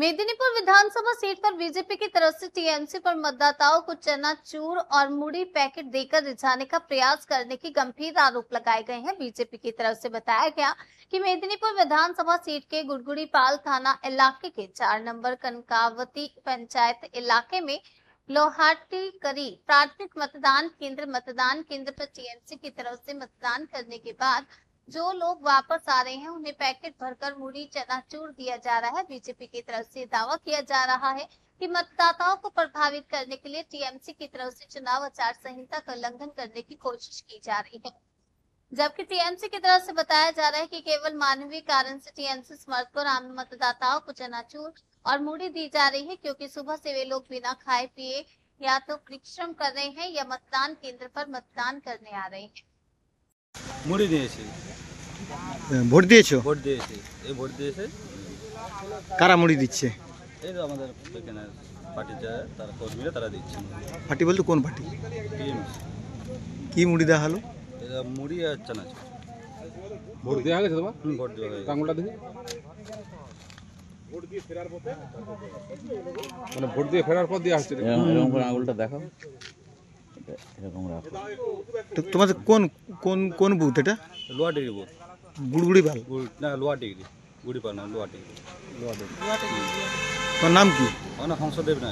मेदिनीपुर विधानसभा seat पर BJP की तरफ से टीएमसी पर मतदाताओं को चनाचूर और मुड़ी पैकेट देकर रिझाने का प्रयास करने की गंभीर आरोप लगाए गए हैं। बीजेपी की तरफ से बताया गया कि मेदिनीपुर विधानसभा सीट के गुड़गुड़ीपाल थाना इलाके के 4 नंबर कनकावती पंचायत इलाके में लोहाटी करी प्राथमिक मतदान केंद्र पर टीएमसी की तरफ से मतदान करने के बाद जो लोग वापस आ रहे हैं उन्हें पैकेट भरकर मुड़ी चनाचूर दिया जा रहा है। बीजेपी की तरफ से दावा किया जा रहा है कि मतदाताओं को प्रभावित करने के लिए टीएमसी की तरफ से चुनाव आचार संहिता का उल्लंघन करने की कोशिश की जा रही है, जबकि टीएमसी की तरफ से बताया जा रहा है कि केवल मानवीय कारण से टीएमसी समर्थकों और आम मतदाताओं को चनाचूर और मुड़ी दी जा रही है, क्योंकि सुबह से वे लोग बिना खाए पिए या तो परिश्रम कर रहे हैं या मतदान केंद्र पर मतदान करने आ रहे हैं। মুড়ি দিয়েছি। ভোট দিয়েছো? ভোট দিয়েছি। এই ভোট দিয়েছে। কারা মুড়ি দিচ্ছে? এই তো আমাদের এখানে পার্টি যারা তারা কর্মীরা তারা দিচ্ছে। পার্টি বলতে কোন পার্টি? টিএমসি। কি মুড়ি দেওয়া হলো? এটা মুড়ি আর চানাচুর। ভোট দেওয়া গেছে তোমার? ভোট দেওয়া হয়েছে। আঙুলটা দেখি। ভোট দিয়ে ফেরার পথে মানে ভোট দিয়ে ফেরার পর দিয়ে আসছে। এরকম করে আঙুলটা দেখাও। এরকম রাখো। তো তোমাদের কোন কোন কোন বুথ এটা? লোয়া ডিগ্রি বুথ। গুড়গুড়িপাল? না লোয়া ডিগ্রি। গুড়িপাল না লোয়া ডিগ্রি। তোমার নাম কি? আমার নাম হংসদেব না।